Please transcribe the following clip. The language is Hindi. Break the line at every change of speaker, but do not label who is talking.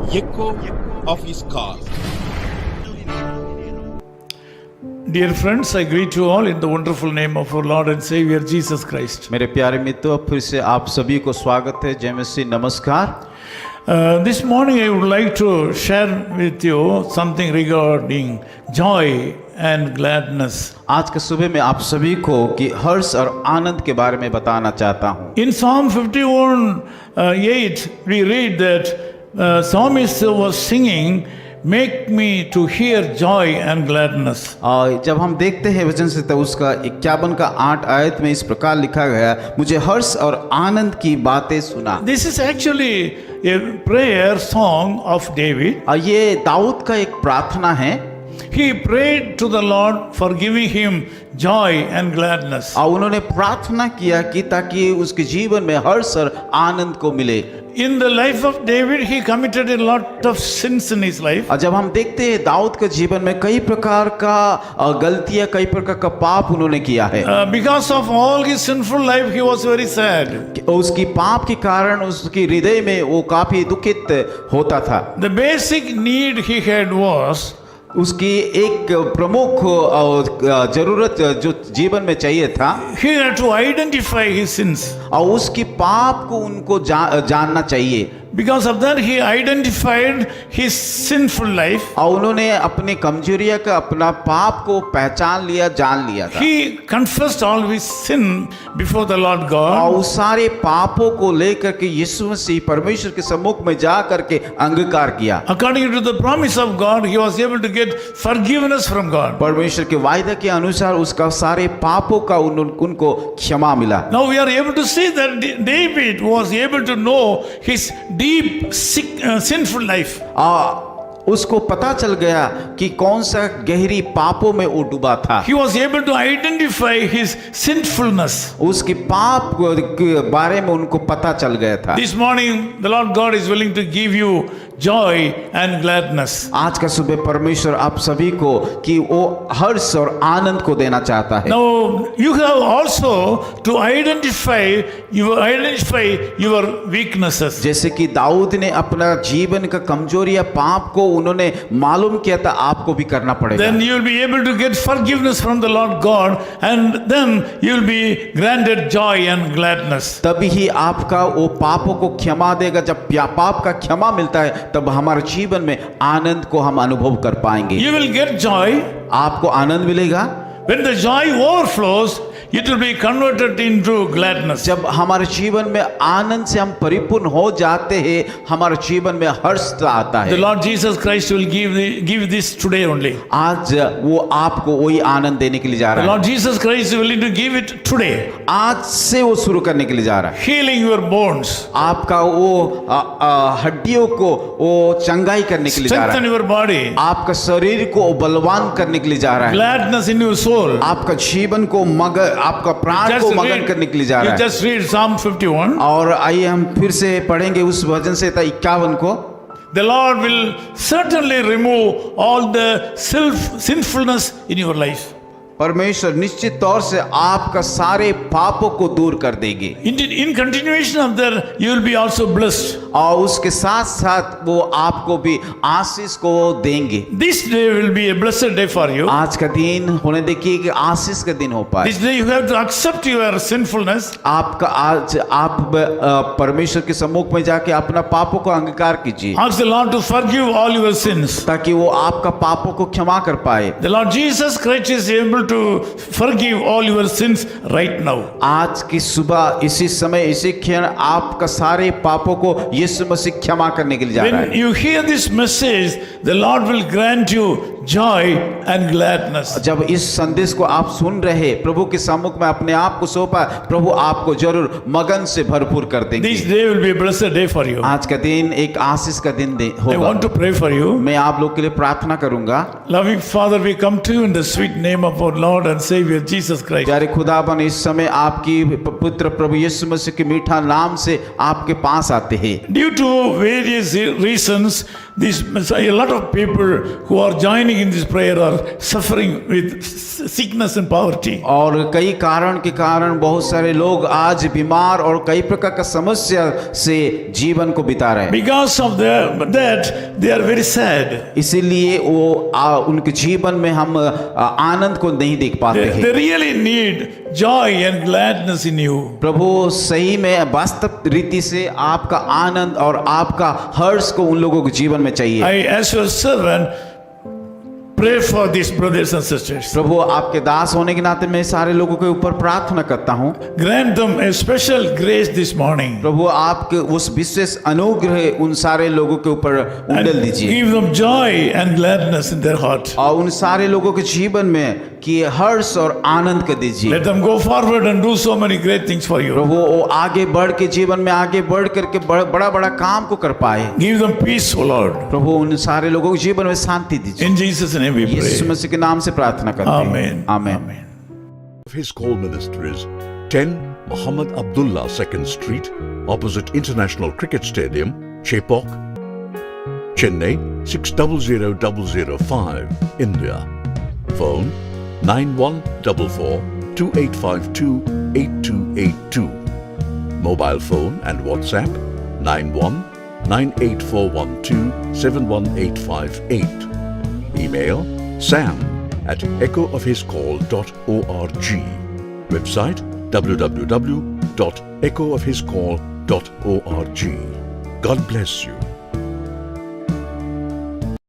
echo of his call.
Dear friends, I greet you all in the wonderful name of our Lord and Savior Jesus Christ.
मेरे प्यारे मित्रों, फिर से आप सभी को स्वागत है। जय मसीह, नमस्कार।
This morning I would like to share with you something regarding joy and gladness.
आज के सुबह में आप सभी को कि हर्ष और आनंद के बारे में बताना चाहता हूँ।
In Psalm 51:8 we read that psalmist was singing, "Make me to hear joy and gladness."
जब हम देखते हैं वचन से तो उसका 51 का 8 आयत में इस प्रकार लिखा गया, मुझे हर्ष और आनंद की बातें सुना।
This is actually a prayer song of David.
ये दाऊद का एक प्रार्थना है।
He prayed to the Lord for giving him joy and gladness.
और उन्होंने प्रार्थना किया कि ताकि उसके जीवन में हर्ष और आनंद को मिले।
In the life of David, he committed a lot of sins in his life.
और जब हम देखते हैं दाऊद के जीवन में कई प्रकार का गलतियां, कई प्रकार का पाप उन्होंने किया है।
Because of all his sinful life, he was very sad.
उसकी पाप के कारण उसकी हृदय में वो काफी दुखित होता था।
The basic need he had was
उसकी एक प्रमुख जरूरत जो जीवन में चाहिए था,
he had to identify his sins.
और उसकी पाप को उनको जानना चाहिए।
Because of that, he identified his sinful life.
और उन्होंने अपनी कमजोरियां का, अपना पाप को पहचान लिया, जान लिया था।
He confessed all his sin before the Lord God.
और उस सारे पापों को लेकर के यीशु मसीह परमेश्वर के सम्मुख में जा करके अंगीकार किया।
According to the promise of God, he was able to get forgiveness from God.
परमेश्वर के वायदा के अनुसार उसका सारे पापों का उनको क्षमा मिला।
Now we are able to see that David was able to know his deep sinful life.
उसको पता चल गया कि कौन सा गहरी पापों में वो डूबा था।
He was able to identify his sinfulness.
उसकी पाप के बारे में उनको पता चल गया था।
This morning the Lord God is willing to give you joy and gladness.
आज का सुबह परमेश्वर आप सभी को कि वो हर्ष और आनंद को देना चाहता है।
Now you have also to identify your weaknesses.
जैसे कि दाऊद ने अपना जीवन का कमजोरी या पाप को उन्होंने मालूम किया था, आपको भी करना पड़ेगा।
Then you will be able to get forgiveness from the Lord God, and then you will be granted joy and gladness.
तभी ही आपका वो पापों को क्षमा देगा। जब पाप का क्षमा मिलता है तब हमारे जीवन में आनंद को हम अनुभव कर पाएंगे।
You will get joy.
आपको आनंद मिलेगा।
When the joy overflows, it will be converted into gladness.
जब हमारे जीवन में आनंद से हम परिपूर्ण हो जाते हैं, हमारे जीवन में हर्ष आता है।
The Lord Jesus Christ will give this today only.
आज वो आपको वही आनंद देने के लिए जा
The
रहा है।
Lord Jesus Christ is willing to give it today.
आज से वो शुरू करने के लिए जा रहा है।
Healing your bones.
आपका वो हड्डियों को वो चंगाई करने के लिए जा रहा
Strengthen
है।
your body.
आपका शरीर को बलवान करने के लिए जा रहा है।
Gladness in your soul.
आपका जीवन को आपका प्राण को मगन करने के लिए जा रहा
you
है।
just read Psalm 51.
और आइए हम फिर से पढ़ेंगे उस वचन से 51 को।
The Lord will certainly remove all the sinfulness in your life.
परमेश्वर निश्चित तौर से आपका सारे पापों को दूर कर देंगे।
In continuation of that, you will be also blessed.
और उसके साथ साथ वो आपको भी आशीष को देंगे।
This day will be a blessed day for you.
आज का दिन होने देखिए कि आशीष का दिन हो पाए।
This day you have to accept your sinfulness.
आपका आज आप परमेश्वर के सम्मुख में जाके अपना पापों को अंगीकार कीजिए।
Ask the Lord to forgive all your sins.
ताकि वो आपका पापों को क्षमा कर पाए।
The Lord Jesus Christ is able to forgive all your sins right now.
आज की सुबह इसी समय इसी क्षण आपका सारे पापों को यीशु मसीह क्षमा करने के लिए जा रहा
When
है।
you hear this message, the Lord will grant you joy and gladness.
जब इस संदेश को आप सुन रहे, प्रभु के सम्मुख में अपने आप को सौंपा, प्रभु आपको जरूर मगन से भरपूर कर देंगे।
This day will be a blessed day for you.
आज का दिन एक आशीष का दिन
I want to
होगा।
pray for you.
मैं आप लोग के लिए प्रार्थना करूंगा।
Loving Father, we come to you in the sweet name of our Lord and Savior Jesus Christ.
प्यारे खुदाबन, इस समय आपकी पुत्र प्रभु यीशु मसीह के मीठा नाम से आपके पास आते हैं।
Due to various reasons, a lot of people who are joining joining in this prayer are suffering with sickness and poverty.
और कई कारण के कारण बहुत सारे लोग आज बीमार और कई प्रकार का समस्या से जीवन को बिता रहे हैं।
Because of that, they are very sad.
इसीलिए वो उनके जीवन में हम आनंद को नहीं देख पाते
They
हैं।
really need joy and gladness in you.
प्रभु सही में वास्तव रीति से आपका आनंद और आपका हर्ष को उन लोगों के जीवन में चाहिए।
I, as your servant, pray for these brothers and sisters.
प्रभु आपके दास होने के नाते मैं सारे लोगों के ऊपर प्रार्थना करता हूँ।
Grant them a special grace this morning.
प्रभु आपके उस विशेष अनुग्रह उन सारे लोगों के ऊपर उंडेल दीजिए
Give them joy and gladness in their heart.
और उन सारे लोगों के जीवन में कि हर्ष और आनंद कर दीजिए।
Let them go forward and do so many great things for you.
प्रभु वो आगे बढ़ के जीवन में आगे बढ़ करके बड़ा बड़ा काम को कर पाए।
Give them peace, O Lord.
प्रभु उन सारे लोगों के जीवन में शांति दीजिए।
In Jesus' name we
Yeshu
pray.
मसीह के नाम से प्रार्थना करते हैं।
Amen.
आमीन।
His call ministries 10 Muhammad Abdullah 2nd Street, opposite International Cricket Stadium, Chepauk, Chennai 600005, India. Phone 9144 2852 8282. Mobile phone and WhatsApp 91 98412 71858. Email sam@echoofhiscall.org. Website www.echoofhiscall.org. God bless you.